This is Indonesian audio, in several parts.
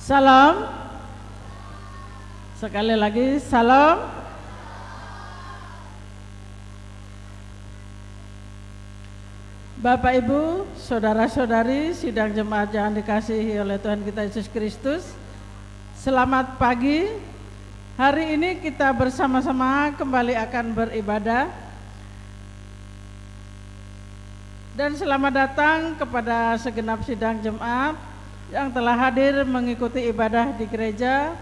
Salam. Sekali lagi, salam. Bapak Ibu, saudara-saudari, sidang jemaat yang dikasihi oleh Tuhan kita Yesus Kristus, selamat pagi. Hari ini kita bersama-sama kembali akan beribadah. Dan selamat datang kepada segenap sidang jemaat yang telah hadir mengikuti ibadah di gereja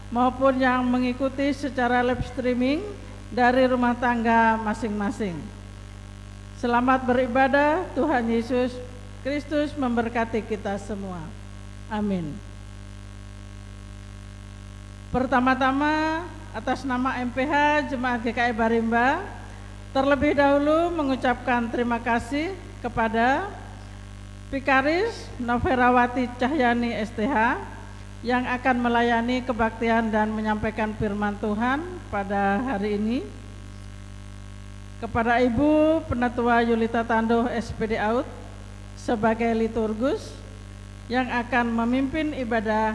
maupun yang mengikuti secara live streaming dari rumah tangga masing-masing. Selamat beribadah, Tuhan Yesus Kristus memberkati kita semua. Amin. Pertama-tama atas nama MPH Jemaat GKI Barimba, terlebih dahulu mengucapkan terima kasih kepada Vikaris Noverawati Cahyani STH yang akan melayani kebaktian dan menyampaikan firman Tuhan pada hari ini. Kepada Ibu Penatua Yulita Tandoh SPD Out sebagai liturgus yang akan memimpin ibadah,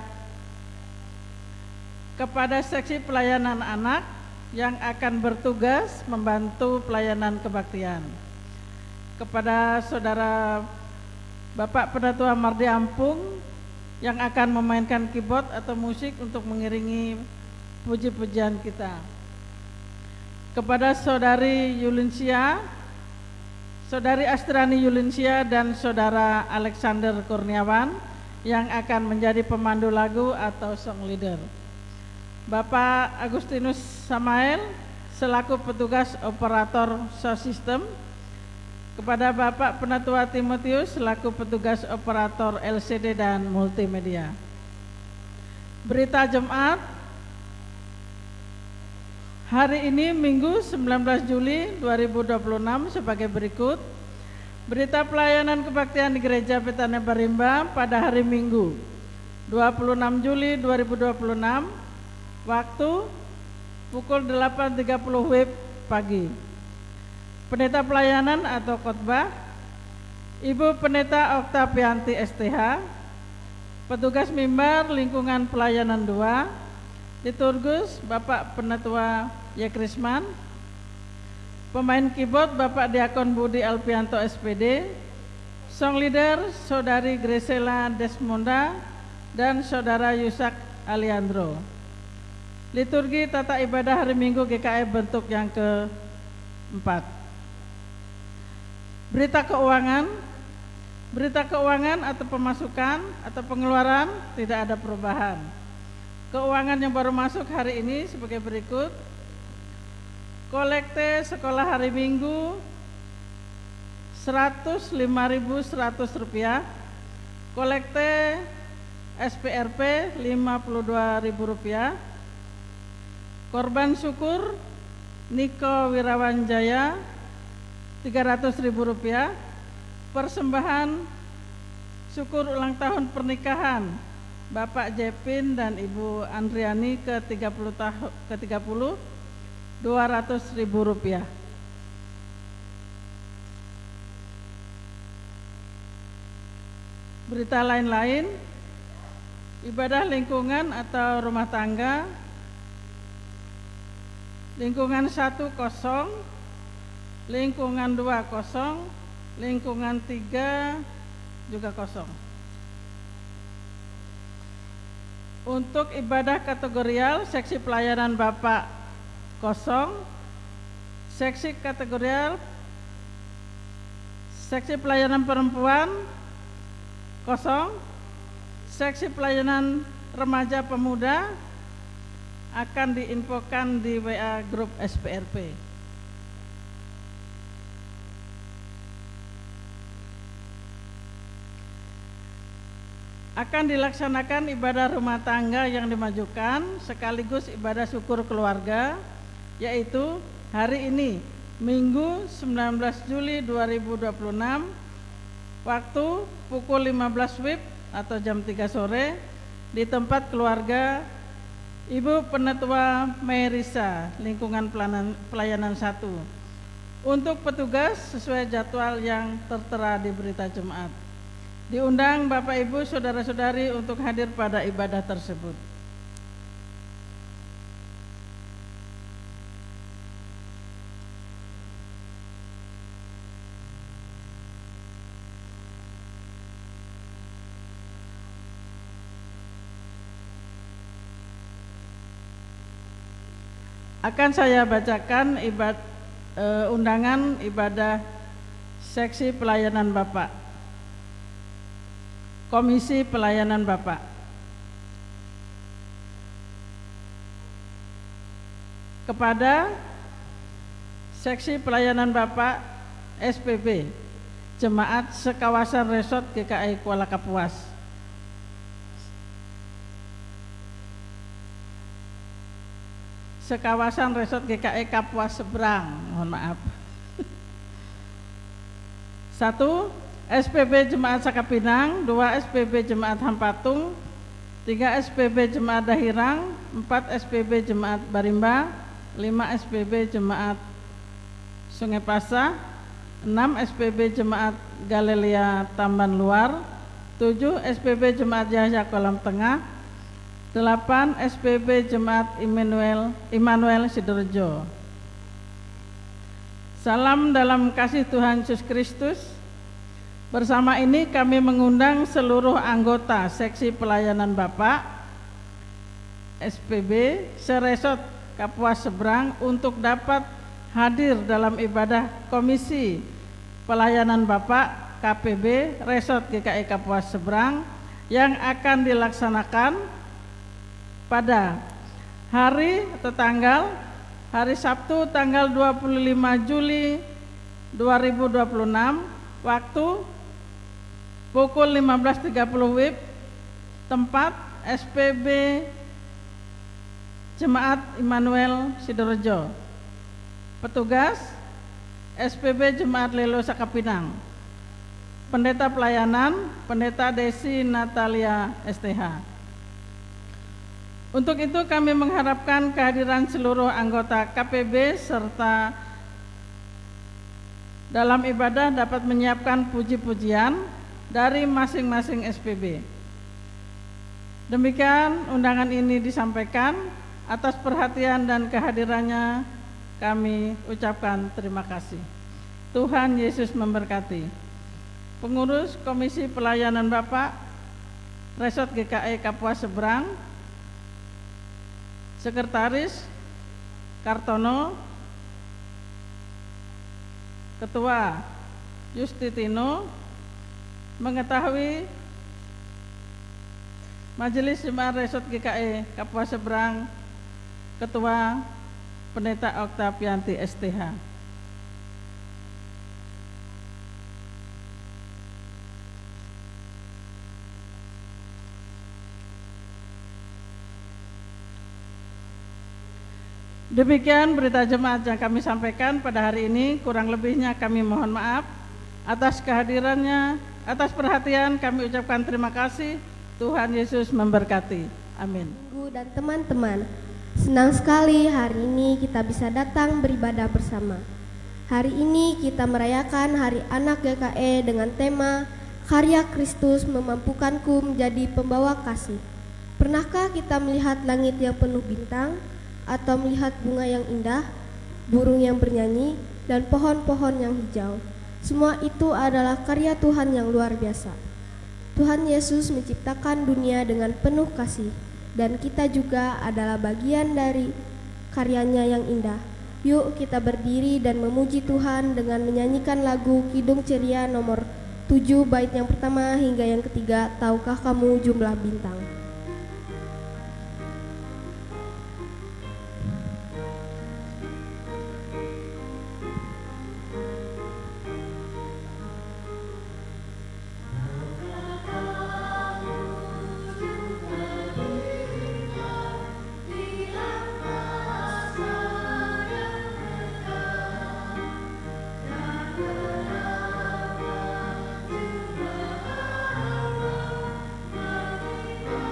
kepada seksi pelayanan anak yang akan bertugas membantu pelayanan kebaktian, kepada Saudara Bapak Penatua Mardi Ampung yang akan memainkan keyboard atau musik untuk mengiringi puji-pujian kita, kepada Saudari Yulinsia, Saudari Astrani Yulinsia dan Saudara Alexander Kurniawan yang akan menjadi pemandu lagu atau song leader, Bapak Agustinus Samael selaku petugas operator sound system, kepada Bapak Penatua Timotius selaku petugas operator LCD dan multimedia. Berita jemaat hari ini Minggu 19 Juli 2026 sebagai berikut. Berita pelayanan kebaktian di Gereja Betania Barimba pada hari Minggu 26 Juli 2026, waktu pukul 8.30 WIB pagi. Pendeta pelayanan atau khotbah Ibu Pendeta Oktavianti STH, petugas mimbar lingkungan pelayanan 2, liturgus Bapak Penatua Yekrisman, pemain keyboard Bapak Diakon Budi Alpianto SPD, song leader Saudari Gresela Desmonda dan Saudara Yusak Aliandro. Liturgi tata ibadah hari Minggu GKI bentuk yang keempat. Berita keuangan atau pemasukan atau pengeluaran tidak ada perubahan. Keuangan yang baru masuk hari ini sebagai berikut. Kolekte sekolah hari Minggu Rp105.100, kolekte SPRP Rp52.000, korban syukur Niko Wirawanjaya Rp300.000, persembahan syukur ulang tahun pernikahan Bapak Jepin dan Ibu Andriani ke-30 Rp200.000. Berita lain-lain, ibadah lingkungan atau rumah tangga, lingkungan 1 kosong, lingkungan 2 kosong, lingkungan 3 juga kosong. Untuk ibadah kategorial, seksi pelayanan Bapak kosong, seksi kategorial, seksi pelayanan perempuan kosong, seksi pelayanan remaja pemuda akan diinfokan di WA grup SPRP. Akan dilaksanakan ibadah rumah tangga yang dimajukan sekaligus ibadah syukur keluarga, yaitu hari ini Minggu 19 Juli 2026, waktu pukul 15 WIB atau jam 3 sore di tempat keluarga Ibu Penatua Merisa lingkungan pelayanan 1. Untuk petugas sesuai jadwal yang tertera di berita jemaat. Diundang Bapak Ibu saudara-saudari untuk hadir pada ibadah tersebut. Akan saya bacakan undangan ibadah seksi pelayanan Bapak, Komisi Pelayanan Bapak. Kepada Seksi Pelayanan Bapak SPB Jemaat Sekawasan Resort GKI Kuala Kapuas, Sekawasan Resort GKI Kapuas Seberang, mohon maaf. 1. SPB Jemaat Sakapinang, 2. SPB Jemaat Hampatung, 3. SPB Jemaat Dahirang, 4. SPB Jemaat Barimba, 5. SPB Jemaat Sungai Pasah, 6. SPB Jemaat Galilea Tamban Luar, 7. SPB Jemaat Yahya Kolam Tengah, 8. SPB Jemaat Immanuel Sidoarjo. Salam dalam kasih Tuhan Yesus Kristus. Bersama ini kami mengundang seluruh anggota Seksi Pelayanan Bapak SPB Seresort Kapuas Seberang untuk dapat hadir dalam ibadah Komisi Pelayanan Bapak KPB Resort GKI Kapuas Seberang yang akan dilaksanakan pada hari atau tanggal hari Sabtu tanggal 25 Juli 2026 waktu pukul 15.30 WIB, tempat SPB Jemaat Immanuel Sidoarjo. Petugas SPB Jemaat Lelo Sakapinang. Pendeta Pelayanan Pendeta Desi Natalia STH. Untuk itu kami mengharapkan kehadiran seluruh anggota KPB serta dalam ibadah dapat menyiapkan puji-pujian dari masing-masing SPB. Demikian undangan ini disampaikan. Atas perhatian dan kehadirannya kami ucapkan terima kasih. Tuhan Yesus memberkati. Pengurus Komisi Pelayanan Bapak Resort GKI Kapuas Seberang, Sekretaris Kartono, Ketua Justitino, mengetahui Majelis Jemaat Resort GKI Kapuas Seberang, Ketua Pendeta Oktavianti STH. Demikian berita jemaat yang kami sampaikan pada hari ini. Kurang lebihnya kami mohon maaf. Atas kehadirannya, atas perhatian kami ucapkan terima kasih. Tuhan Yesus memberkati. Amin. Ibu dan teman-teman, senang sekali hari ini kita bisa datang beribadah bersama. Hari ini kita merayakan Hari Anak GKI dengan tema Karya Kristus Memampukanku Menjadi Pembawa Kasih. Pernahkah kita melihat langit yang penuh bintang, atau melihat bunga yang indah, burung yang bernyanyi, dan pohon-pohon yang hijau? Semua itu adalah karya Tuhan yang luar biasa. Tuhan Yesus menciptakan dunia dengan penuh kasih, dan kita juga adalah bagian dari karyanya yang indah. Yuk kita berdiri dan memuji Tuhan dengan menyanyikan lagu Kidung Ceria nomor 7 bait yang pertama hingga yang ketiga, Tahukah Kamu Jumlah Bintang? Di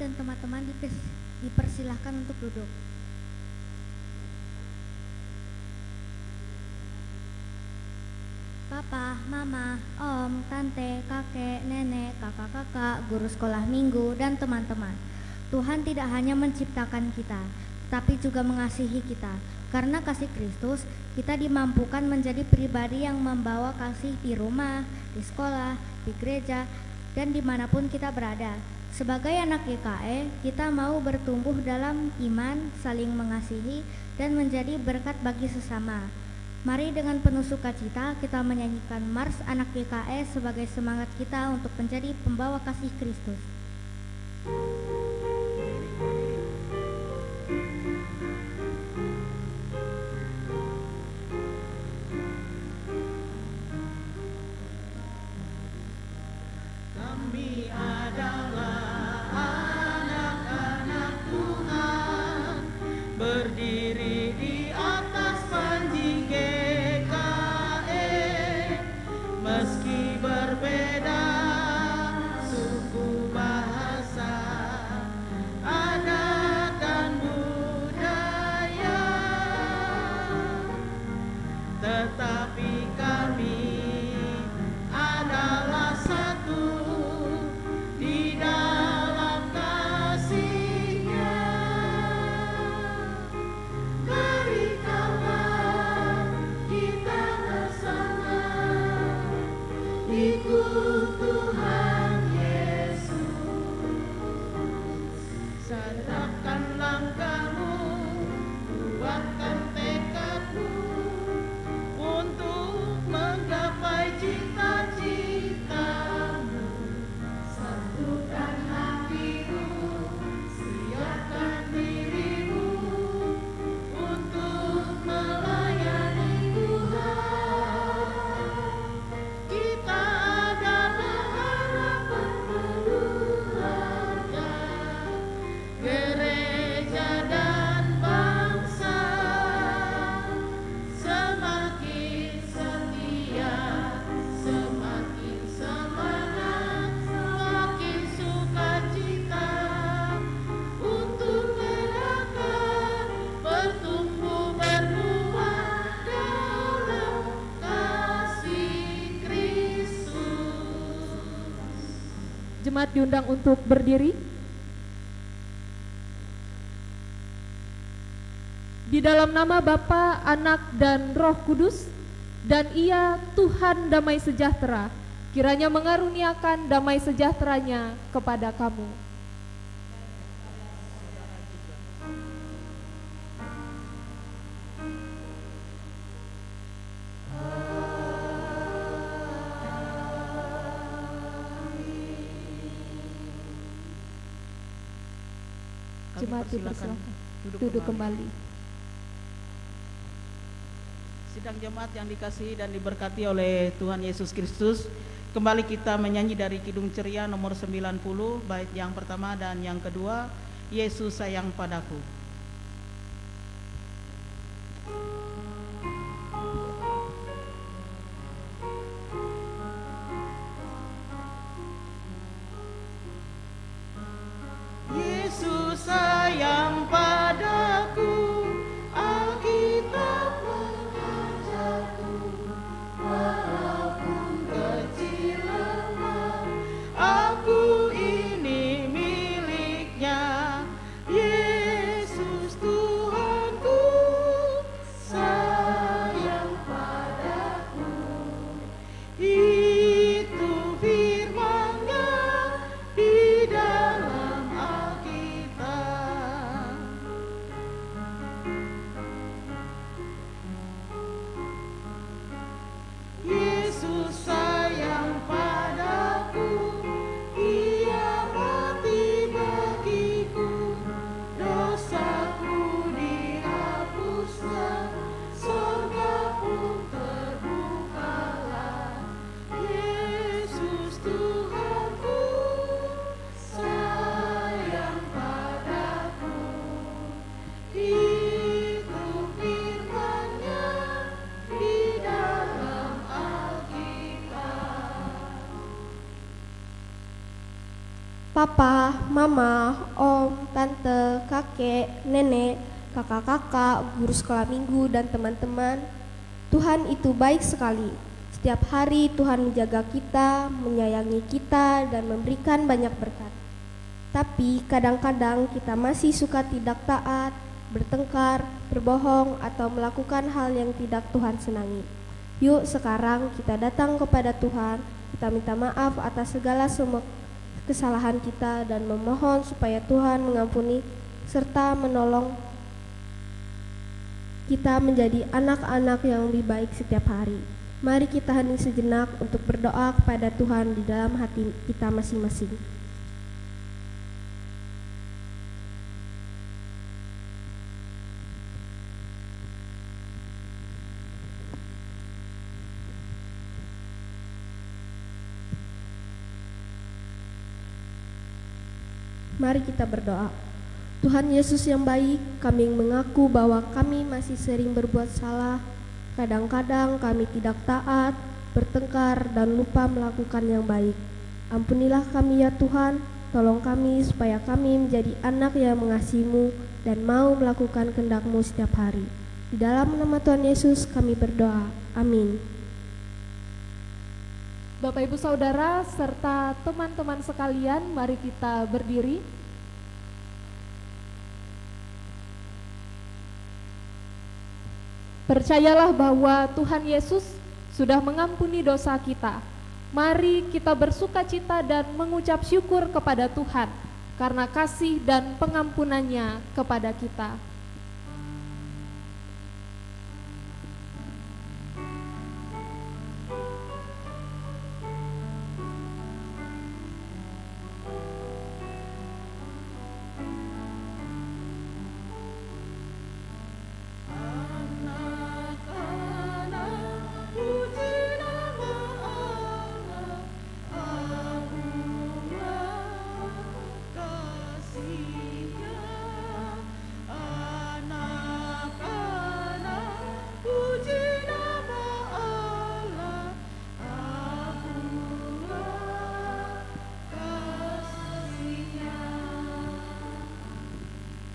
dan teman-teman dipersilahkan untuk duduk. Papa, mama, om, tante, kakek, nenek, kakak-kakak, guru sekolah minggu, dan teman-teman. Tuhan tidak hanya menciptakan kita, tapi juga mengasihi kita. Karena kasih Kristus, kita dimampukan menjadi pribadi yang membawa kasih di rumah, di sekolah, di gereja, dan dimanapun kita berada. Sebagai anak GKE, kita mau bertumbuh dalam iman, saling mengasihi, dan menjadi berkat bagi sesama. Mari dengan penuh sukacita kita menyanyikan Mars Anak GKE sebagai semangat kita untuk menjadi pembawa kasih Kristus. Kami adalah anak-anak Tuhan, berdiri di atas panji GKE, meski berbeda suku, bahasa, adat dan budaya, tetapi kami adalah satu di dalam kasih-Nya. Mari kawan kita bersama ikut Tuhan Yesus. Sadarkan langkahmu, kuatkan tekadmu untuk menggapai cita-citamu. Satukan hatimu, siapkan dirimu untuk melayani Tuhan. Kita adalah harapan keluarga, gereja dan bangsa. Semakin setia, semakin semangat, semakin sukacita untuk gerakan bertumbuh berbuah dalam kasih Kristus. Jemaat diundang untuk berdiri. Di dalam nama Bapa, Anak, dan Roh Kudus, dan Ia Tuhan damai sejahtera, kiranya mengaruniakan damai sejahteranya kepada kamu. Jemaat dipersilakan duduk kembali. Sidang jemaat yang dikasihi dan diberkati oleh Tuhan Yesus Kristus, kembali kita menyanyi dari Kidung Ceria nomor 90, bait yang pertama dan yang kedua, Yesus sayang padaku. Yesus sayang padaku, Alkitab mengajarku, walaupun kecil lemah, aku ini miliknya. Yesus Papa, Mama, Om, Tante, Kakek, Nenek, kakak-kakak, guru sekolah minggu, dan teman-teman. Tuhan itu baik sekali. Setiap hari Tuhan menjaga kita, menyayangi kita, dan memberikan banyak berkat. Tapi kadang-kadang kita masih suka tidak taat, bertengkar, berbohong, atau melakukan hal yang tidak Tuhan senangi. Yuk sekarang kita datang kepada Tuhan, kita minta maaf atas segala semua kesalahan kita dan memohon supaya Tuhan mengampuni serta menolong kita menjadi anak-anak yang lebih baik setiap hari. Mari kita hening sejenak untuk berdoa kepada Tuhan di dalam hati kita masing-masing. Mari kita berdoa. Tuhan Yesus yang baik, kami mengaku bahwa kami masih sering berbuat salah. Kadang-kadang kami tidak taat, bertengkar, dan lupa melakukan yang baik. Ampunilah kami ya Tuhan, tolong kami supaya kami menjadi anak yang mengasihi-Mu dan mau melakukan kehendak-Mu setiap hari. Di dalam nama Tuhan Yesus kami berdoa. Amin. Bapak Ibu Saudara serta teman-teman sekalian, mari kita berdiri. Percayalah bahwa Tuhan Yesus sudah mengampuni dosa kita. Mari kita bersukacita dan mengucap syukur kepada Tuhan karena kasih dan pengampunannya kepada kita.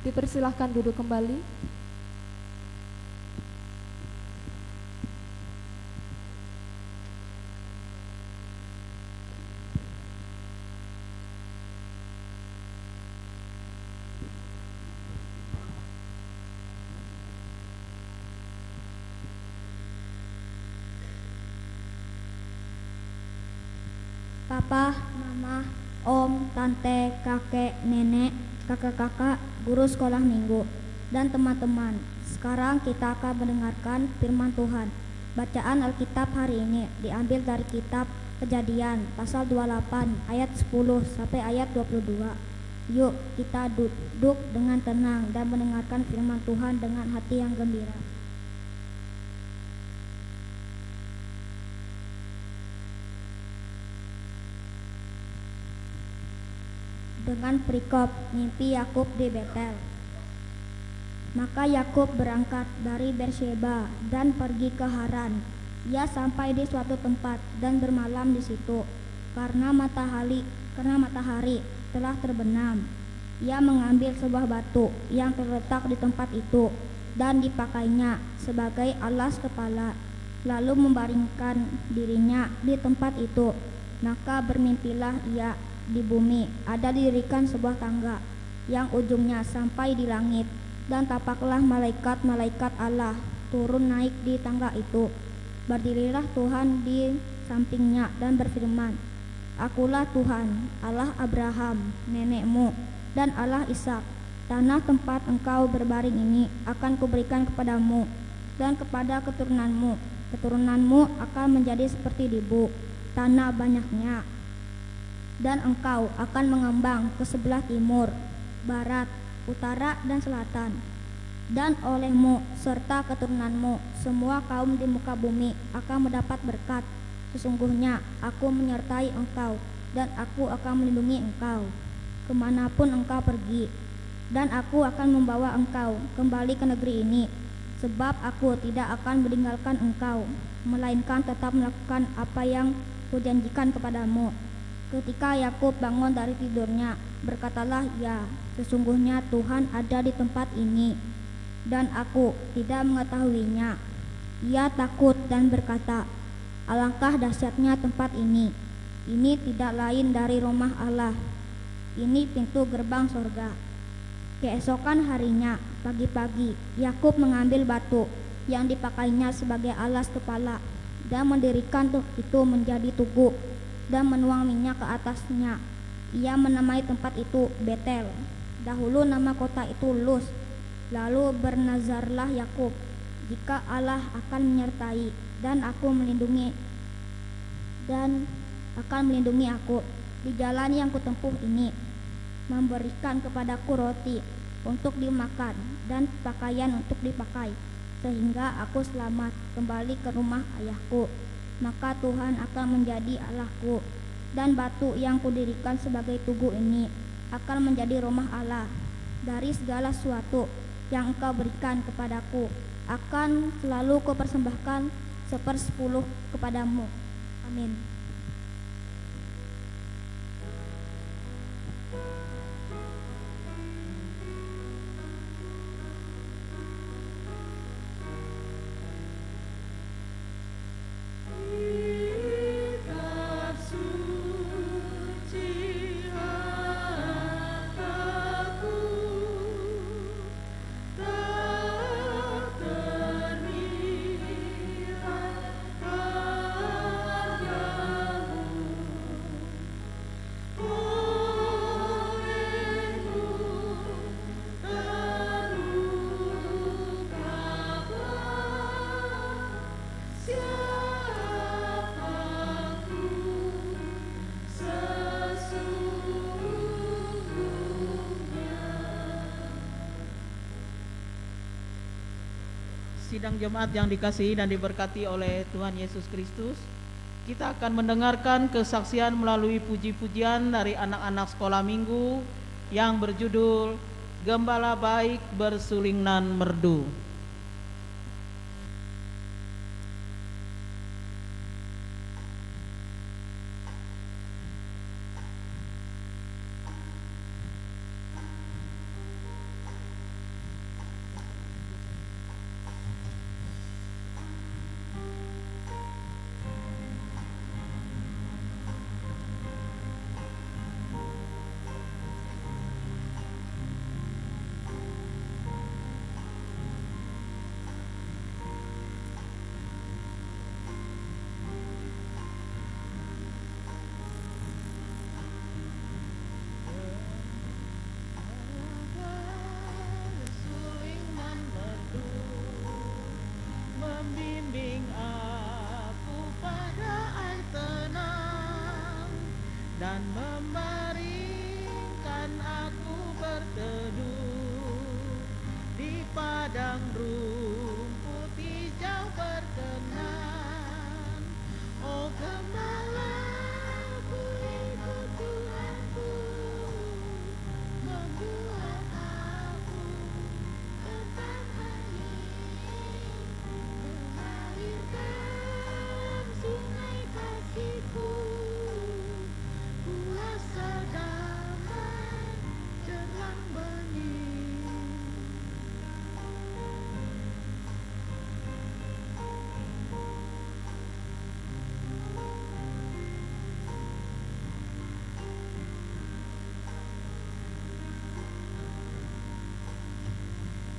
Dipersilahkan duduk kembali. Papa, Mama, Om, Tante, Kakek, Nenek, kakak-kakak, guru sekolah minggu, dan teman-teman. Sekarang kita akan mendengarkan firman Tuhan. Bacaan Alkitab hari ini diambil dari kitab Kejadian pasal 28 ayat 10 sampai ayat 22. Yuk kita duduk dengan tenang dan mendengarkan firman Tuhan dengan hati yang gembira. Dengan perikop mimpi Yakub di Betel. Maka Yakub berangkat dari Beersheba dan pergi ke Haran. Ia sampai di suatu tempat dan bermalam di situ karena matahari telah terbenam. Ia mengambil sebuah batu yang terletak di tempat itu dan dipakainya sebagai alas kepala, lalu membaringkan dirinya di tempat itu. Maka bermimpilah ia. Di bumi ada didirikan sebuah tangga yang ujungnya sampai di langit, dan tapaklah malaikat-malaikat Allah turun naik di tangga itu. Berdirilah Tuhan di sampingnya dan berfirman, Akulah Tuhan, Allah Abraham, nenekmu, dan Allah Ishak. Tanah tempat engkau berbaring ini akan kuberikan kepadamu dan kepada keturunanmu. Keturunanmu akan menjadi seperti debu, tanah banyaknya. Dan engkau akan mengembang ke sebelah timur, barat, utara, dan selatan. Dan olehmu serta keturunanmu semua kaum di muka bumi akan mendapat berkat. Sesungguhnya aku menyertai engkau, dan aku akan melindungi engkau kemanapun engkau pergi. Dan aku akan membawa engkau kembali ke negeri ini, sebab aku tidak akan meninggalkan engkau, melainkan tetap melakukan apa yang kujanjikan kepadamu. Ketika Yakub bangun dari tidurnya, berkatalah ia, sesungguhnya Tuhan ada di tempat ini, dan aku tidak mengetahuinya. Ia takut dan berkata, alangkah dahsyatnya tempat ini. Ini tidak lain dari rumah Allah. Ini pintu gerbang sorga. Keesokan harinya, pagi-pagi, Yakub mengambil batu yang dipakainya sebagai alas kepala dan mendirikan itu menjadi tugu dan menuang minyak ke atasnya. Ia menamai tempat itu Betel. Dahulu nama kota itu Luz. Lalu bernazarlah Yakub, jika Allah akan menyertai dan akan melindungi aku di jalan yang kutempuh ini, memberikan kepadaku roti untuk dimakan dan pakaian untuk dipakai, sehingga aku selamat kembali ke rumah ayahku, maka Tuhan akan menjadi Allahku, dan batu yang kudirikan sebagai tugu ini akan menjadi rumah Allah. Dari segala sesuatu yang engkau berikan kepadaku akan selalu kupersembahkan 1/10 kepadamu. Amin. Sidang jemaat yang dikasihi dan diberkati oleh Tuhan Yesus Kristus, kita akan mendengarkan kesaksian melalui puji-pujian dari anak-anak sekolah minggu yang berjudul Gembala Baik Bersuling Nan Merdu. Dan membaringkan aku berteduh di padang rumput hijau berkenan. Oh gembalaku ikut Tuhanku, membuat aku tetap hening, mengalirkan sungai kasihku.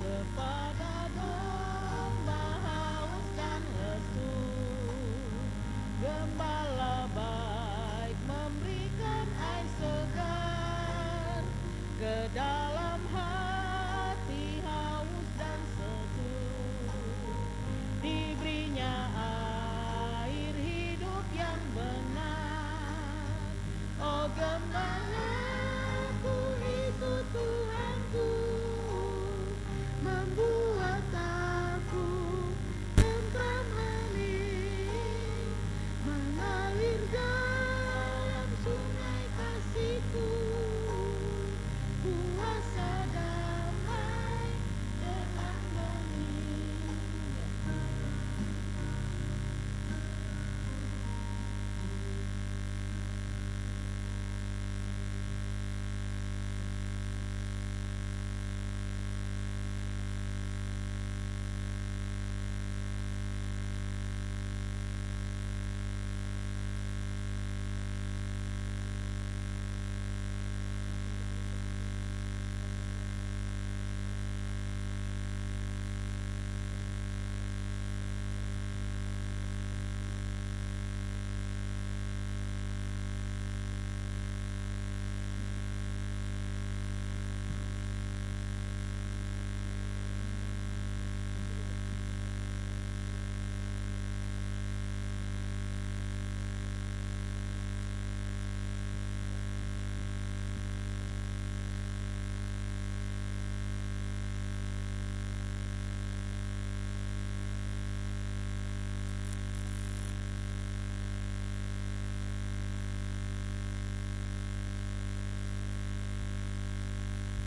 Kepada domba haus dan lesu, gembala baik memberikan air segar ke dalam hati haus dan sejuk. Diberinya air hidup yang benar. Oh gembalaku ikut Tuhanku, membuat aku tentram hening, mengalir dalam sungai kasihku. Kuasa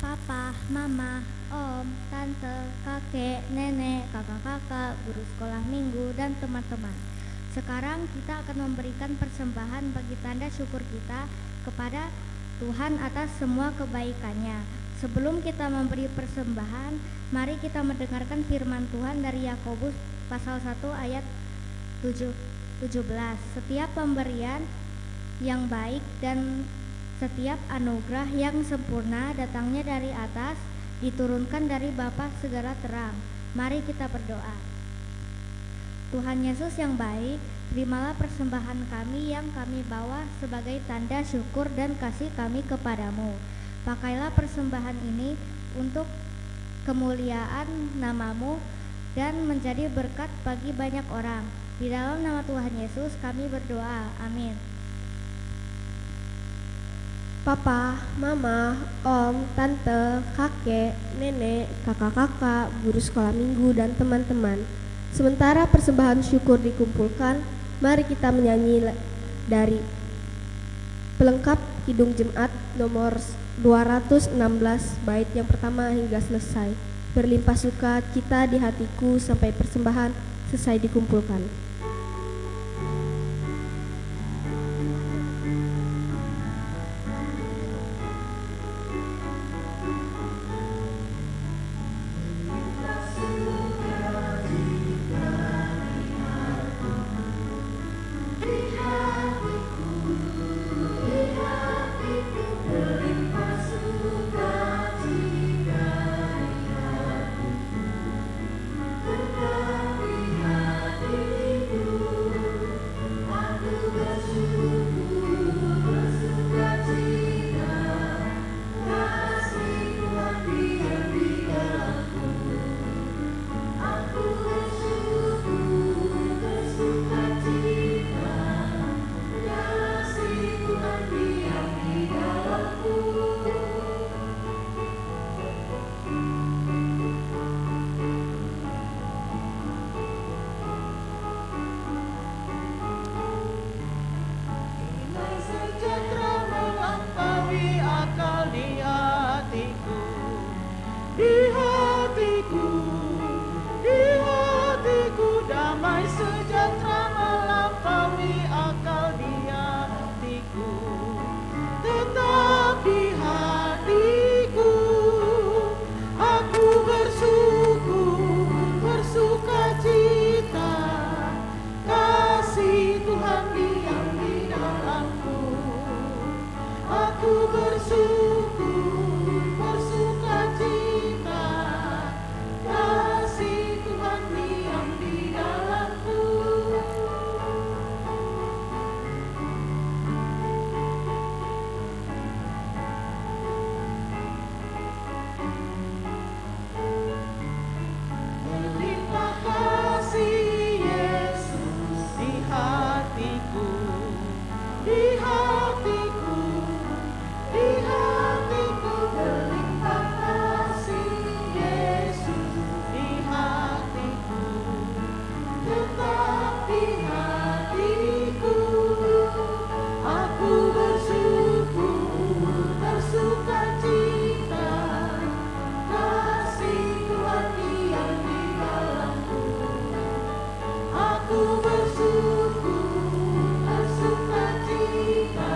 papa, mama, om, tante, kakek, nenek, kakak-kakak, guru sekolah minggu, dan teman-teman. Sekarang kita akan memberikan persembahan bagi tanda syukur kita kepada Tuhan atas semua kebaikannya. Sebelum kita memberi persembahan, mari kita mendengarkan firman Tuhan dari Yakobus pasal 1 ayat 17. Setiap pemberian yang baik dan setiap anugerah yang sempurna datangnya dari atas, diturunkan dari Bapa segala terang. Mari kita berdoa. Tuhan Yesus yang baik, terimalah persembahan kami yang kami bawa sebagai tanda syukur dan kasih kami kepadamu. Pakailah persembahan ini untuk kemuliaan namamu dan menjadi berkat bagi banyak orang. Di dalam nama Tuhan Yesus kami berdoa. Amin. Papa, mama, om, tante, kakek, nenek, kakak-kakak, guru sekolah minggu, dan teman-teman. Sementara persembahan syukur dikumpulkan, mari kita menyanyi dari pelengkap Kidung Jemaat nomor 216 bait yang pertama hingga selesai. Berlimpah suka cita di hatiku sampai persembahan selesai dikumpulkan. Aku bersyukur, bersuka cita.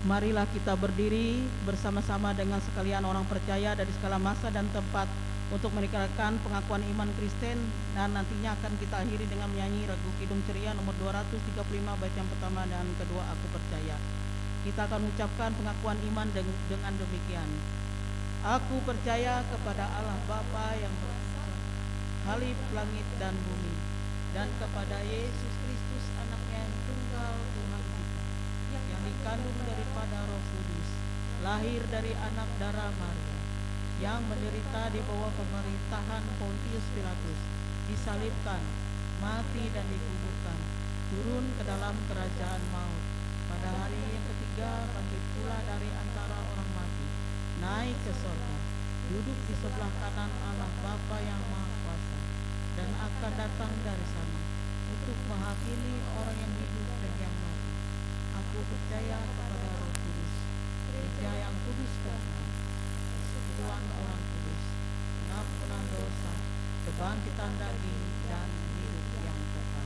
Marilah kita berdiri bersama-sama dengan sekalian orang percaya dari segala masa dan tempat untuk meningkatkan pengakuan iman Kristen, dan nantinya akan kita akhiri dengan menyanyi lagu Kidung Ceria nomor 235 bait yang pertama dan kedua, Aku Percaya. Kita akan mengucapkan pengakuan iman dengan demikian. Aku percaya kepada Allah Bapa yang berkuasa, Khalif langit dan bumi, dan kepada Yesus Kristus anaknya yang tunggal Tuhan kita, yang dikandung daripada Roh Kudus, lahir dari anak darah Maria, yang menderita di bawah pemerintahan Pontius Pilatus, disalibkan, mati dan dikuburkan, turun ke dalam kerajaan maut, pada hari yang ketiga bangkit pula dari antara orang mati, naik ke surga, duduk di sebelah kanan Allah Bapa yang Maha Kuasa, dan akan datang dari sana untuk menghakimi orang yang hidup dan yang mati. Aku percaya kepada Roh Kudus, Gereja yang kudus dan persekutuan orang kudus, pengampunan dosa, kebangkitan daging, dan hidup yang kekal.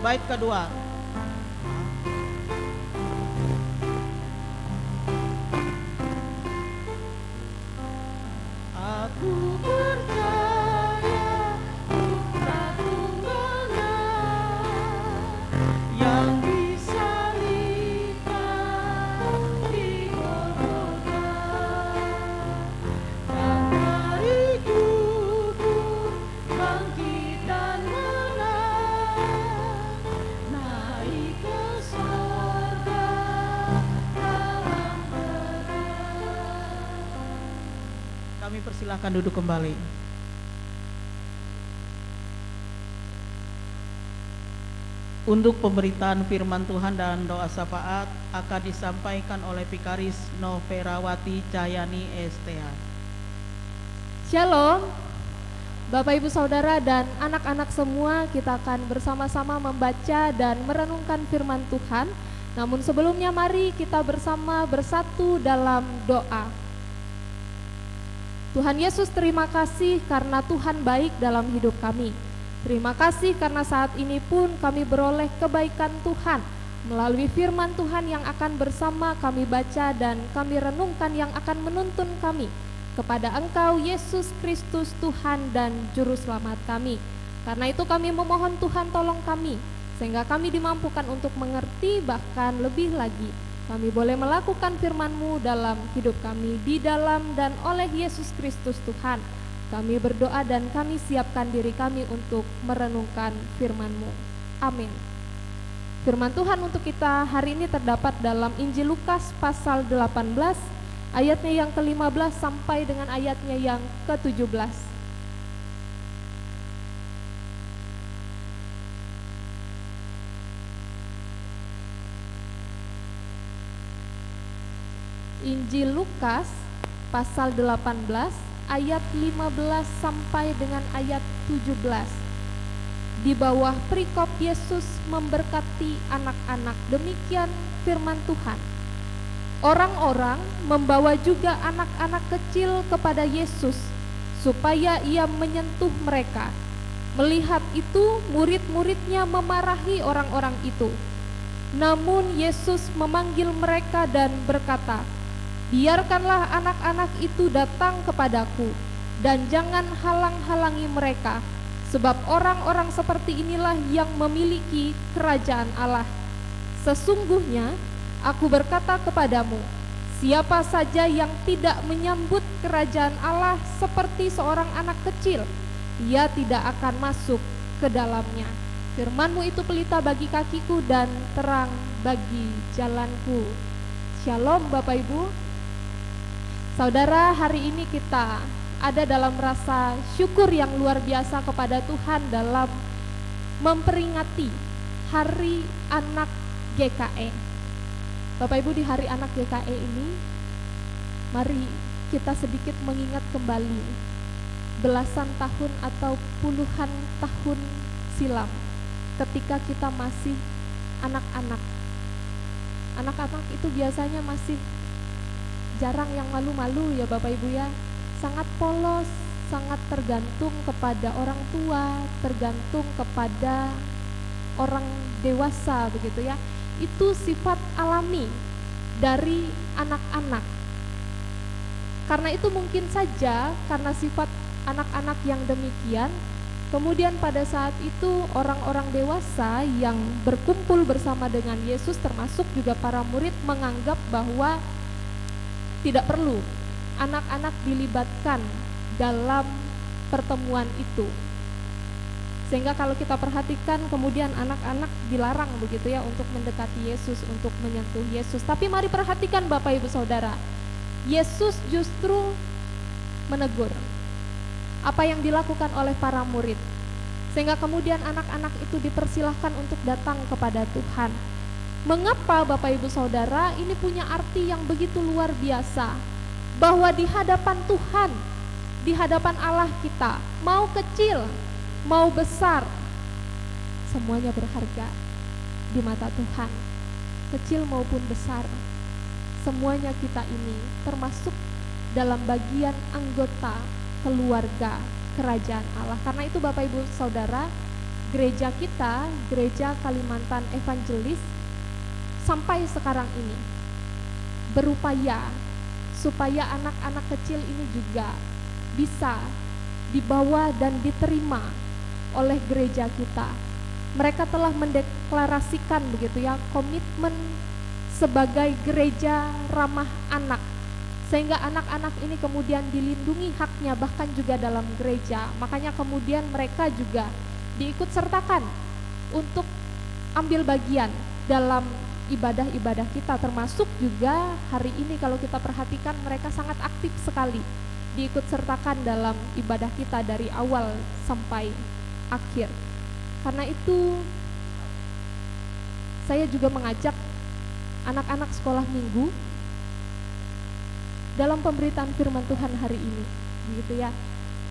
Bait kedua. Aku percaya Putra Tunggal yang disalibkan di Golgota, dan dari kubur bangkit dan menang, naik ke surga dalam terang. Kami persilahkan duduk kembali. Untuk pemberitaan firman Tuhan dan doa syafaat akan disampaikan oleh Vikaris Noverawati Cahyani STH. Shalom, Bapak Ibu Saudara dan anak-anak semua, kita akan bersama-sama membaca dan merenungkan firman Tuhan. Namun sebelumnya mari kita bersama bersatu dalam doa. Tuhan Yesus, terima kasih karena Tuhan baik dalam hidup kami. Terima kasih karena saat ini pun kami beroleh kebaikan Tuhan melalui firman Tuhan yang akan bersama kami baca dan kami renungkan, yang akan menuntun kami kepada Engkau Yesus Kristus, Tuhan dan Juru Selamat kami. Karena itu kami memohon Tuhan tolong kami, sehingga kami dimampukan untuk mengerti, bahkan lebih lagi kami boleh melakukan firman-Mu dalam hidup kami, di dalam dan oleh Yesus Kristus Tuhan. Kami berdoa dan kami siapkan diri kami untuk merenungkan firman-Mu. Amin. Firman Tuhan untuk kita hari ini terdapat dalam Injil Lukas pasal 18, ayatnya yang ke-15 sampai dengan ayatnya yang ke-17. Injil Lukas pasal 18 ayat 15 sampai dengan ayat 17. Di bawah perikop Yesus memberkati anak-anak, demikian firman Tuhan. Orang-orang membawa juga anak-anak kecil kepada Yesus supaya ia menyentuh mereka. Melihat itu, murid-muridnya memarahi orang-orang itu. Namun Yesus memanggil mereka dan berkata, "Biarkanlah anak-anak itu datang kepadaku, dan jangan halang-halangi mereka, sebab orang-orang seperti inilah yang memiliki kerajaan Allah. Sesungguhnya aku berkata kepadamu, siapa saja yang tidak menyambut kerajaan Allah seperti seorang anak kecil, ia tidak akan masuk ke dalamnya." Firman-Mu itu pelita bagi kakiku dan terang bagi jalanku. Shalom Bapak Ibu. Saudara, hari ini kita ada dalam rasa syukur yang luar biasa kepada Tuhan dalam memperingati Hari Anak GKE. Bapak Ibu, di Hari Anak GKE ini, mari kita sedikit mengingat kembali belasan tahun atau puluhan tahun silam ketika kita masih anak-anak. Anak-anak itu biasanya masih jarang yang malu-malu ya Bapak Ibu ya, sangat polos, sangat tergantung kepada orang tua, tergantung kepada orang dewasa begitu ya. Itu sifat alami dari anak-anak. Karena itu mungkin saja karena sifat anak-anak yang demikian, kemudian pada saat itu orang-orang dewasa yang berkumpul bersama dengan Yesus, termasuk juga para murid, menganggap bahwa tidak perlu anak-anak dilibatkan dalam pertemuan itu. Sehingga kalau kita perhatikan kemudian anak-anak dilarang begitu ya untuk mendekati Yesus, untuk menyentuh Yesus. Tapi mari perhatikan Bapak Ibu Saudara, Yesus justru menegur apa yang dilakukan oleh para murid, sehingga kemudian anak-anak itu dipersilahkan untuk datang kepada Tuhan. Mengapa Bapak Ibu Saudara? Ini punya arti yang begitu luar biasa, bahwa di hadapan Tuhan, di hadapan Allah kita, mau kecil, mau besar, semuanya berharga di mata Tuhan. Kecil maupun besar, semuanya kita ini termasuk dalam bagian anggota keluarga kerajaan Allah. Karena itu Bapak Ibu Saudara, gereja kita, Gereja Kalimantan Evangelis, sampai sekarang ini berupaya supaya anak-anak kecil ini juga bisa dibawa dan diterima oleh gereja kita. Mereka telah mendeklarasikan begitu ya, komitmen sebagai gereja ramah anak, sehingga anak-anak ini kemudian dilindungi haknya bahkan juga dalam gereja. Makanya kemudian mereka juga diikut sertakan untuk ambil bagian dalam ibadah-ibadah kita, termasuk juga hari ini kalau kita perhatikan mereka sangat aktif sekali diikut sertakan dalam ibadah kita dari awal sampai akhir. Karena itu saya juga mengajak anak-anak sekolah minggu dalam pemberitaan firman Tuhan hari ini, begitu ya,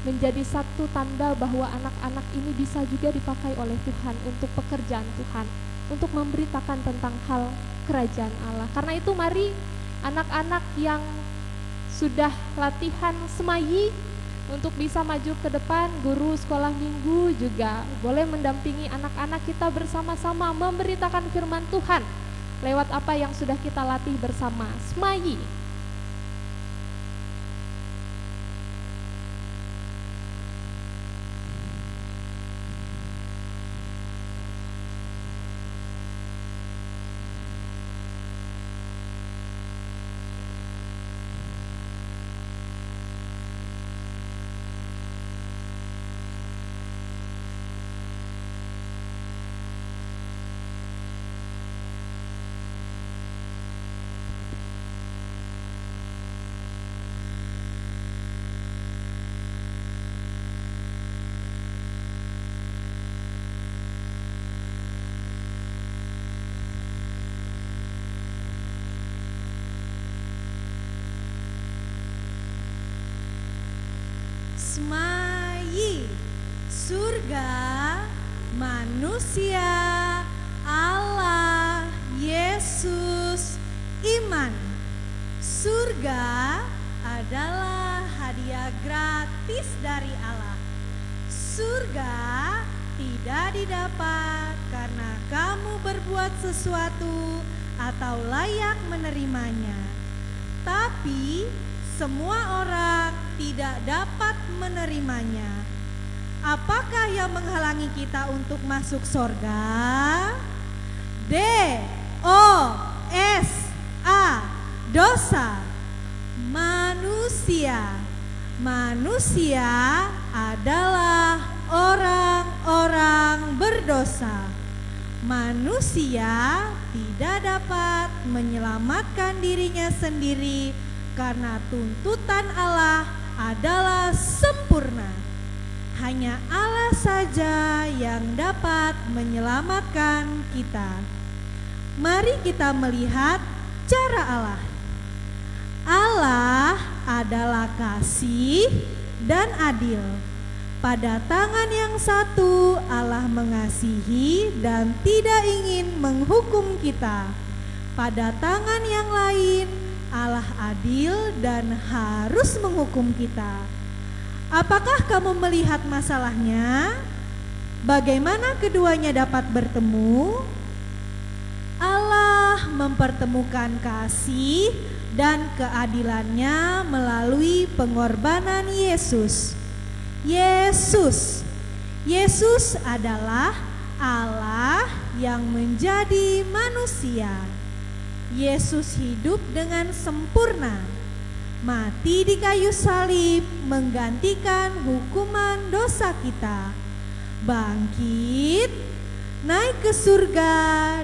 menjadi satu tanda bahwa anak-anak ini bisa juga dipakai oleh Tuhan untuk pekerjaan Tuhan, untuk memberitakan tentang hal kerajaan Allah. Karena itu mari anak-anak yang sudah latihan semayi untuk bisa maju ke depan, guru sekolah minggu juga boleh mendampingi anak-anak kita bersama-sama memberitakan firman Tuhan lewat apa yang sudah kita latih bersama, semayi. Semayi, surga, manusia, Allah, Yesus, iman, Surga adalah hadiah gratis dari Allah. Surga tidak didapat karena kamu berbuat sesuatu atau layak menerimanya. Tapi semua orang tidak dapat menerimanya. Apakah yang menghalangi kita untuk masuk surga? D-O-S-A, dosa. Manusia. Manusia adalah orang-orang berdosa. Manusia tidak dapat menyelamatkan dirinya sendiri karena tuntutan Allah adalah sempurna. Hanya Allah saja yang dapat menyelamatkan kita. Mari kita melihat cara Allah. Allah adalah kasih dan adil. Pada tangan yang satu Allah mengasihi dan tidak ingin menghukum kita. Pada tangan yang lain Allah adil dan harus menghukum kita. Apakah kamu melihat masalahnya? Bagaimana keduanya dapat bertemu? Allah mempertemukan kasih dan keadilannya melalui pengorbanan Yesus. Yesus adalah Allah yang menjadi manusia. Yesus hidup dengan sempurna, mati di kayu salib menggantikan hukuman dosa kita, bangkit, naik ke surga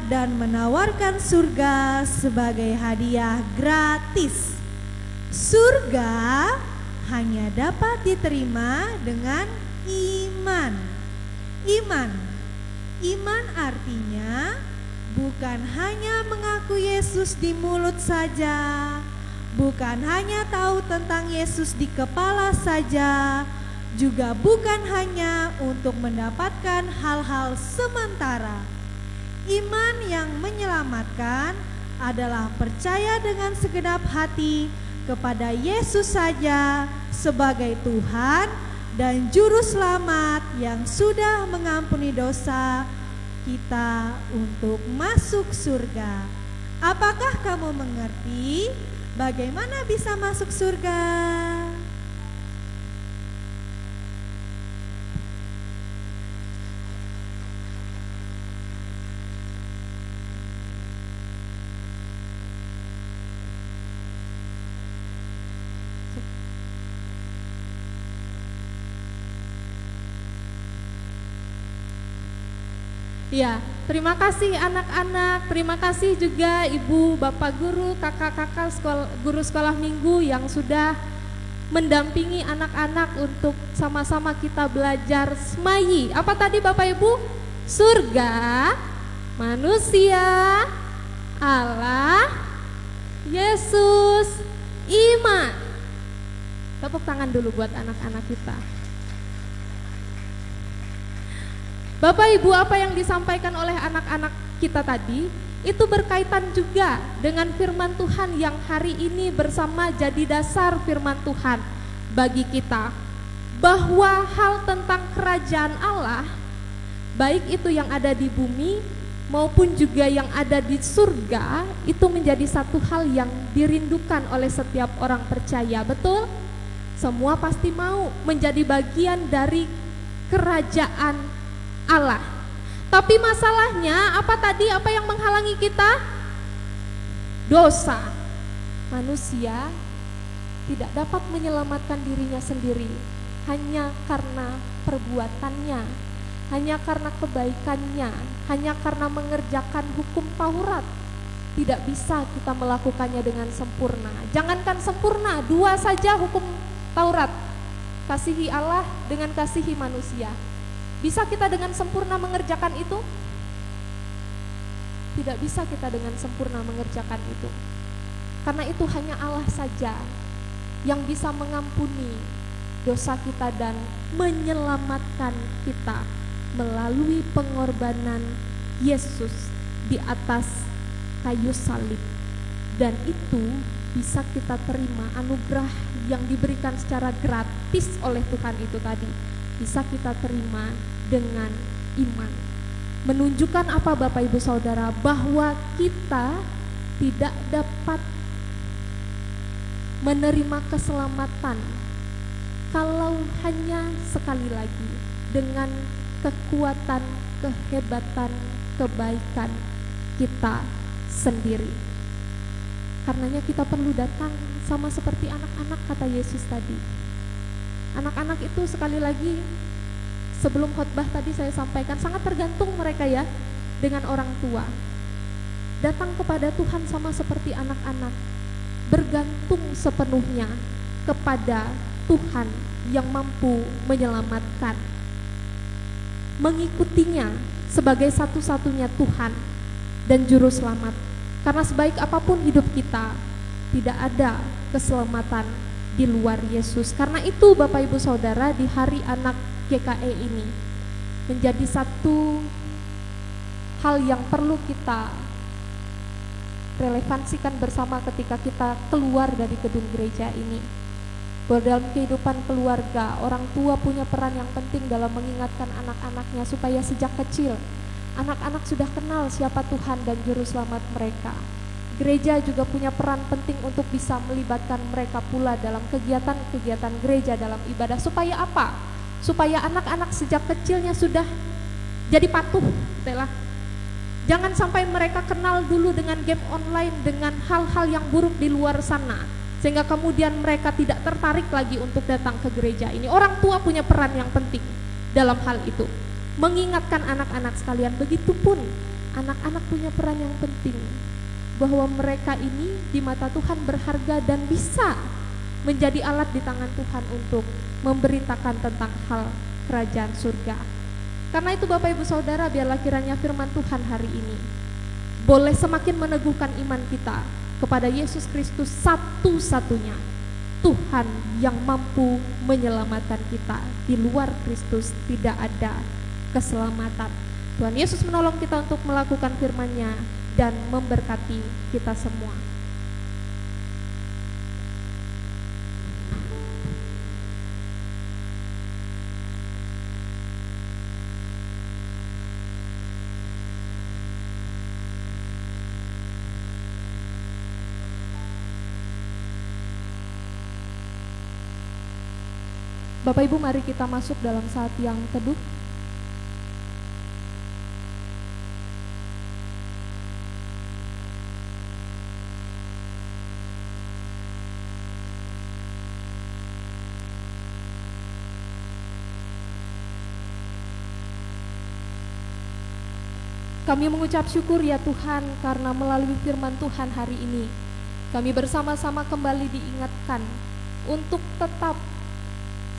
dan menawarkan surga sebagai hadiah gratis. Surga hanya dapat diterima dengan iman. Iman artinya bukan hanya mengaku Yesus di mulut saja, bukan hanya tahu tentang Yesus di kepala saja, juga bukan hanya untuk mendapatkan hal-hal sementara. Iman yang menyelamatkan adalah percaya dengan segenap hati kepada Yesus saja sebagai Tuhan dan Juru Selamat yang sudah mengampuni dosa kita untuk masuk surga. Apakah kamu mengerti bagaimana bisa masuk surga? Ya, terima kasih anak-anak, terima kasih juga ibu, bapak guru, kakak-kakak guru sekolah minggu yang sudah mendampingi anak-anak untuk sama-sama kita belajar SMAYI. Apa tadi bapak ibu? Surga, manusia, Allah, Yesus, iman. Tepuk tangan dulu buat anak-anak kita. Bapak Ibu, apa yang disampaikan oleh anak-anak kita tadi itu berkaitan juga dengan firman Tuhan yang hari ini bersama jadi dasar firman Tuhan bagi kita, bahwa hal tentang kerajaan Allah, baik itu yang ada di bumi maupun juga yang ada di surga, itu menjadi satu hal yang dirindukan oleh setiap orang percaya. Betul? Semua pasti mau menjadi bagian dari kerajaan Allah. Tapi masalahnya apa tadi? Apa yang menghalangi kita? Dosa. Manusia tidak dapat menyelamatkan dirinya sendiri hanya karena perbuatannya, hanya karena kebaikannya, hanya karena mengerjakan hukum Taurat. Tidak bisa kita melakukannya dengan sempurna. Jangankan sempurna, 2 saja hukum Taurat. Kasihi Allah dengan kasihi manusia. Bisa kita dengan sempurna mengerjakan itu? Tidak bisa kita dengan sempurna mengerjakan itu. Karena itu hanya Allah saja yang bisa mengampuni dosa kita dan menyelamatkan kita melalui pengorbanan Yesus di atas kayu salib. Dan itu bisa kita terima anugerah yang diberikan secara gratis oleh Tuhan itu tadi, bisa kita terima dengan iman. Menunjukkan apa Bapak Ibu Saudara? Bahwa kita tidak dapat menerima keselamatan kalau hanya sekali lagi dengan kekuatan, kehebatan, kebaikan kita sendiri. Karenanya kita perlu datang sama seperti anak-anak, kata Yesus tadi. Anak-anak itu sekali lagi, sebelum khotbah tadi saya sampaikan, sangat tergantung mereka ya dengan orang tua. Datang kepada Tuhan sama seperti anak-anak, bergantung sepenuhnya kepada Tuhan yang mampu menyelamatkan, mengikutinya sebagai satu-satunya Tuhan dan Juru Selamat. Karena sebaik apapun hidup kita, tidak ada keselamatan di luar Yesus. Karena itu Bapak Ibu Saudara, di Hari Anak GKE ini menjadi satu hal yang perlu kita relevansikan bersama ketika kita keluar dari gedung gereja ini. Bahwa dalam kehidupan keluarga, orang tua punya peran yang penting dalam mengingatkan anak-anaknya supaya sejak kecil anak-anak sudah kenal siapa Tuhan dan Juru Selamat mereka. Gereja juga punya peran penting untuk bisa melibatkan mereka pula dalam kegiatan-kegiatan gereja dalam ibadah. Supaya apa? Supaya anak-anak sejak kecilnya sudah jadi patuh, gitu lah. Jangan sampai mereka kenal dulu dengan game online, dengan hal-hal yang buruk di luar sana, sehingga kemudian mereka tidak tertarik lagi untuk datang ke gereja ini. Orang tua punya peran yang penting dalam hal itu, mengingatkan anak-anak sekalian. Begitupun anak-anak punya peran yang penting, bahwa mereka ini di mata Tuhan berharga dan bisa menjadi alat di tangan Tuhan untuk memberitakan tentang hal kerajaan surga. Karena itu Bapak Ibu Saudara, biarlah kiranya firman Tuhan hari ini boleh semakin meneguhkan iman kita kepada Yesus Kristus, satu-satunya Tuhan yang mampu menyelamatkan kita. Di luar Kristus tidak ada keselamatan. Tuhan Yesus menolong kita untuk melakukan firman-Nya dan memberkati kita semua. Bapak Ibu, mari kita masuk dalam saat yang teduh. Kami mengucap syukur ya Tuhan, karena melalui firman Tuhan hari ini kami bersama-sama kembali diingatkan untuk tetap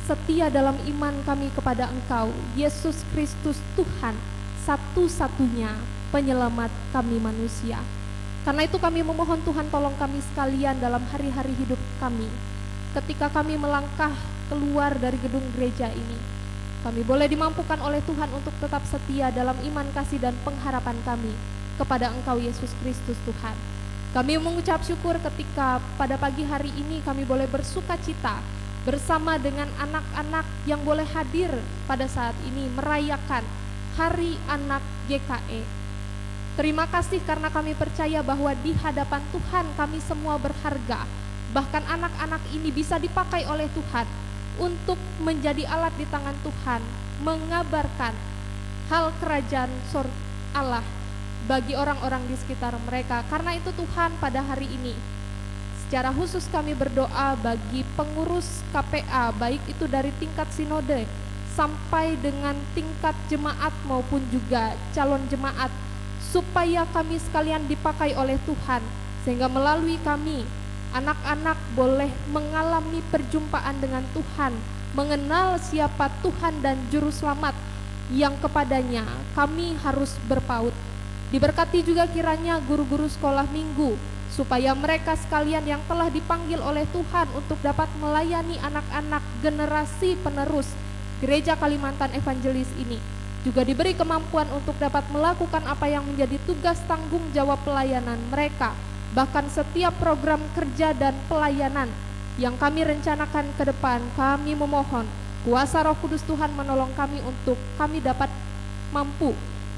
setia dalam iman kami kepada Engkau, Yesus Kristus Tuhan, satu-satunya penyelamat kami manusia. Karena itu kami memohon Tuhan, tolong kami sekalian dalam hari-hari hidup kami. Ketika kami melangkah keluar dari gedung gereja ini, kami boleh dimampukan oleh Tuhan untuk tetap setia dalam iman, kasih, dan pengharapan kami kepada Engkau, Yesus Kristus Tuhan. Kami mengucap syukur ketika pada pagi hari ini kami boleh bersuka cita bersama dengan anak-anak yang boleh hadir pada saat ini merayakan Hari Anak GKE. Terima kasih karena kami percaya bahwa di hadapan Tuhan kami semua berharga. Bahkan anak-anak ini bisa dipakai oleh Tuhan untuk menjadi alat di tangan Tuhan, mengabarkan hal kerajaan Allah bagi orang-orang di sekitar mereka. Karena itu Tuhan, pada hari ini secara khusus kami berdoa bagi pengurus KPA, baik itu dari tingkat sinode sampai dengan tingkat jemaat maupun juga calon jemaat, supaya kami sekalian dipakai oleh Tuhan, sehingga melalui kami anak-anak boleh mengalami perjumpaan dengan Tuhan, mengenal siapa Tuhan dan Juru Selamat yang kepadanya kami harus berpaut. Diberkati juga kiranya guru-guru sekolah minggu, supaya mereka sekalian yang telah dipanggil oleh Tuhan untuk dapat melayani anak-anak generasi penerus Gereja Kalimantan Evangelis ini, juga diberi kemampuan untuk dapat melakukan apa yang menjadi tugas tanggung jawab pelayanan mereka bahkan setiap program kerja dan pelayanan yang kami rencanakan ke depan. Kami memohon kuasa Roh Kudus Tuhan menolong kami untuk kami dapat mampu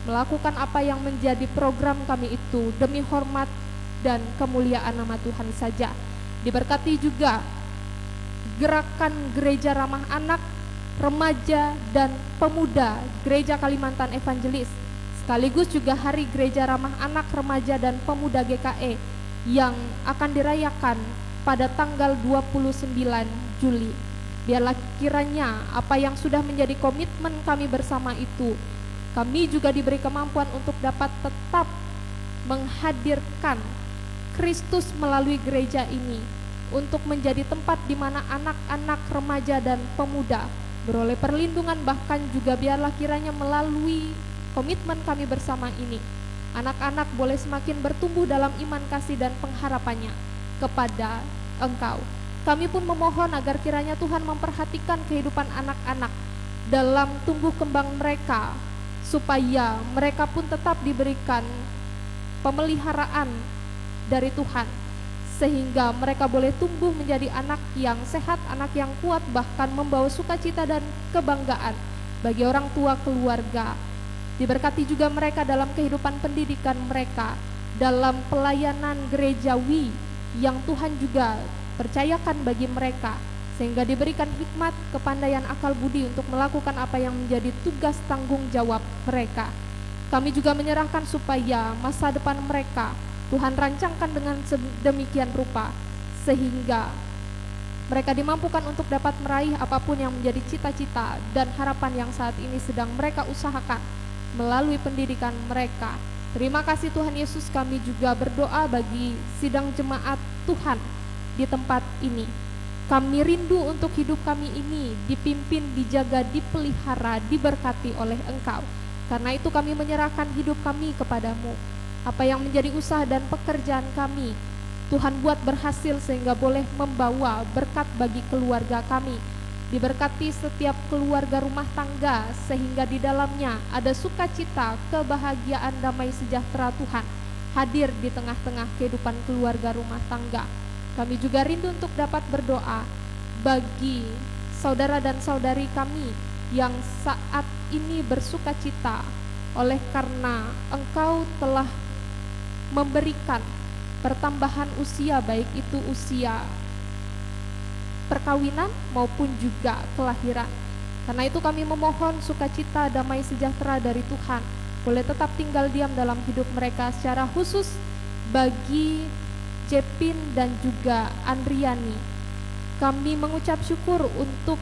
melakukan apa yang menjadi program kami itu demi hormat dan kemuliaan nama Tuhan saja. Diberkati juga gerakan gereja ramah anak, remaja, dan pemuda Gereja Kalimantan Evangelis, sekaligus juga hari gereja ramah anak, remaja, dan pemuda GKE yang akan dirayakan pada tanggal 29 Juli. Biarlah kiranya apa yang sudah menjadi komitmen kami bersama itu, kami juga diberi kemampuan untuk dapat tetap menghadirkan Kristus melalui gereja ini untuk menjadi tempat di mana anak-anak, remaja, dan pemuda beroleh perlindungan. Bahkan juga biarlah kiranya melalui komitmen kami bersama ini, anak-anak boleh semakin bertumbuh dalam iman, kasih, dan pengharapannya kepada Engkau. Kami pun memohon agar kiranya Tuhan memperhatikan kehidupan anak-anak dalam tumbuh kembang mereka, supaya mereka pun tetap diberikan pemeliharaan dari Tuhan, sehingga mereka boleh tumbuh menjadi anak yang sehat, anak yang kuat, bahkan membawa sukacita dan kebanggaan bagi orang tua keluarga. Diberkati juga mereka dalam kehidupan pendidikan mereka, dalam pelayanan gerejawi yang Tuhan juga percayakan bagi mereka, sehingga diberikan hikmat, kepandaian, akal budi untuk melakukan apa yang menjadi tugas tanggung jawab mereka. Kami juga menyerahkan supaya masa depan mereka Tuhan rancangkan dengan sedemikian rupa, sehingga mereka dimampukan untuk dapat meraih apapun yang menjadi cita-cita dan harapan yang saat ini sedang mereka usahakan melalui pendidikan mereka. Terima kasih Tuhan Yesus. Kami juga berdoa bagi sidang jemaat Tuhan di tempat ini. Kami rindu untuk hidup kami ini dipimpin, dijaga, dipelihara, diberkati oleh Engkau. Karena itu kami menyerahkan hidup kami kepadamu. Apa yang menjadi usaha dan pekerjaan kami, Tuhan buat berhasil sehingga boleh membawa berkat bagi keluarga kami. Diberkati setiap keluarga rumah tangga sehingga di dalamnya ada sukacita, kebahagiaan, damai sejahtera Tuhan hadir di tengah-tengah kehidupan keluarga rumah tangga. Kami juga rindu untuk dapat berdoa bagi saudara dan saudari kami yang saat ini bersukacita oleh karena Engkau telah memberikan pertambahan usia, baik itu usia perkawinan maupun juga kelahiran. Karena itu kami memohon sukacita, damai sejahtera dari Tuhan boleh tetap tinggal diam dalam hidup mereka, secara khusus bagi Jepin dan juga Andriani. Kami mengucap syukur untuk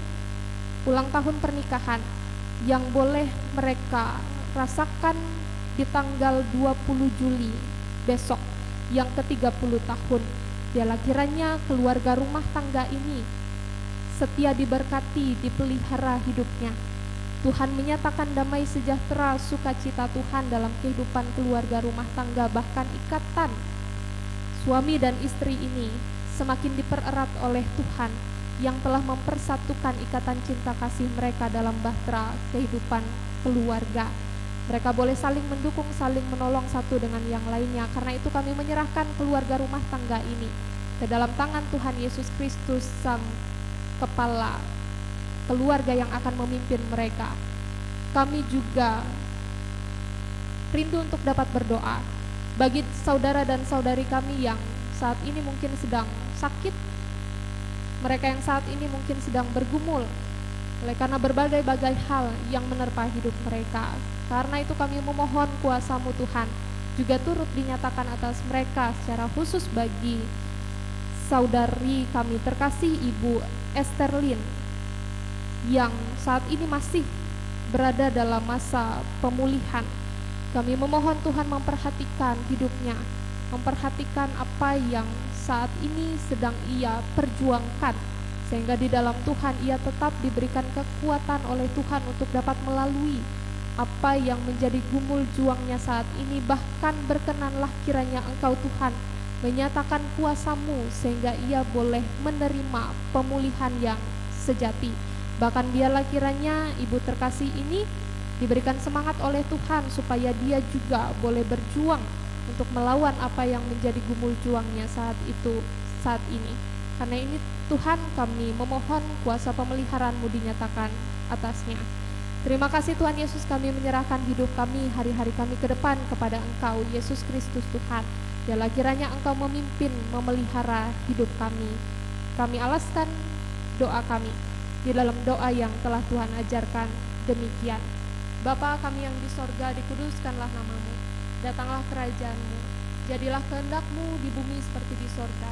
ulang tahun pernikahan yang boleh mereka rasakan di tanggal 20 Juli besok yang ke-30 tahun. Biarlah kiranya keluarga rumah tangga ini setia diberkati, dipelihara hidupnya. Tuhan menyatakan damai sejahtera, sukacita Tuhan dalam kehidupan keluarga rumah tangga, bahkan ikatan suami dan istri ini semakin dipererat oleh Tuhan yang telah mempersatukan ikatan cinta kasih mereka dalam bahtera kehidupan keluarga. Mereka boleh saling mendukung, saling menolong satu dengan yang lainnya. Karena itu kami menyerahkan keluarga rumah tangga ini ke dalam tangan Tuhan Yesus Kristus, Sang Kepala keluarga yang akan memimpin mereka. Kami juga rindu untuk dapat berdoa bagi saudara dan saudari kami yang saat ini mungkin sedang sakit, mereka yang saat ini mungkin sedang bergumul oleh karena berbagai-bagai hal yang menerpa hidup mereka. Karena itu kami memohon kuasa-Mu Tuhan juga turut dinyatakan atas mereka, secara khusus bagi saudari kami terkasih Ibu Esterlin yang saat ini masih berada dalam masa pemulihan. Kami memohon Tuhan memperhatikan hidupnya, memperhatikan apa yang saat ini sedang ia perjuangkan, sehingga di dalam Tuhan ia tetap diberikan kekuatan oleh Tuhan untuk dapat melalui apa yang menjadi gumul juangnya saat ini. Bahkan berkenanlah kiranya Engkau Tuhan menyatakan kuasa-Mu sehingga ia boleh menerima pemulihan yang sejati. Bahkan biarlah kiranya ibu terkasih ini diberikan semangat oleh Tuhan supaya dia juga boleh berjuang untuk melawan apa yang menjadi gumul juangnya saat ini. Karena ini Tuhan, kami memohon kuasa pemeliharaan-Mu dinyatakan atasnya. Terima kasih Tuhan Yesus, kami menyerahkan hidup kami, hari-hari kami ke depan kepada Engkau, Yesus Kristus Tuhan. Biarlah kiranya Engkau memimpin, memelihara hidup kami. Kami alaskan doa kami di dalam doa yang telah Tuhan ajarkan demikian. Bapa kami yang di sorga, dikuduskanlah nama-Mu, datanglah kerajaan-Mu, jadilah kehendak-Mu di bumi seperti di sorga.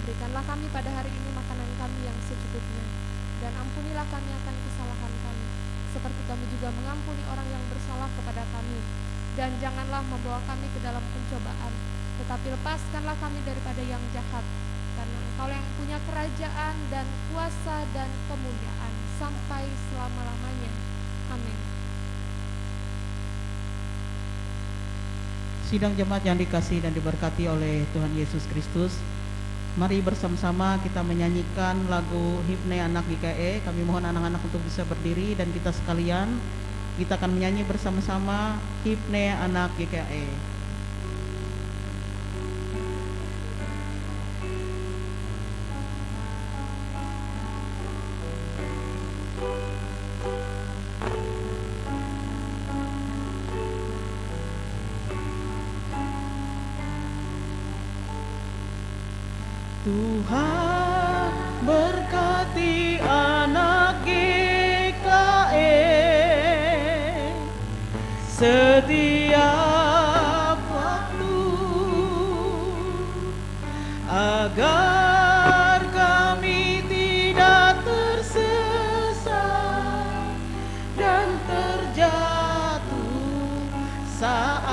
Berikanlah kami pada hari ini makanan kami yang secukupnya, dan ampunilah kami akan kesalahan kami, seperti kami juga mengampuni orang yang bersalah kepada kami. Dan janganlah membawa kami ke dalam pencobaan, tetapi lepaskanlah kami daripada yang jahat, karena Engkau yang punya kerajaan dan kuasa dan kemuliaan sampai selama-lamanya. Amin. Sidang jemaat yang dikasihi dan diberkati oleh Tuhan Yesus Kristus, mari bersama-sama kita menyanyikan lagu Himne Anak GKE. Kami mohon anak-anak untuk bisa berdiri, dan kita sekalian kita akan menyanyi bersama-sama Himne Anak GKE. Tuhan berkati anak GKE setiap waktu, agar kami tidak tersesat dan terjatuh saat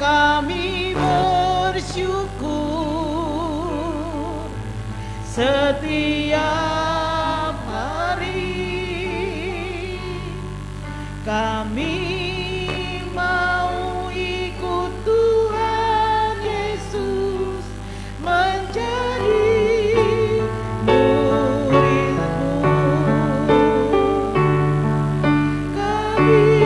kami bersyukur setiap hari. Kami mau ikut Tuhan Yesus menjadi murid-Mu. Kami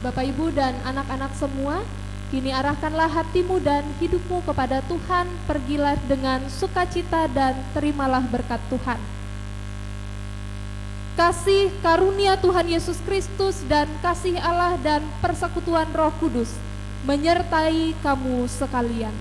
Bapak, Ibu, dan anak-anak semua, kini arahkanlah hatimu dan hidupmu kepada Tuhan, pergilah dengan sukacita dan terimalah berkat Tuhan. Kasih karunia Tuhan Yesus Kristus dan kasih Allah dan persekutuan Roh Kudus menyertai kamu sekalian.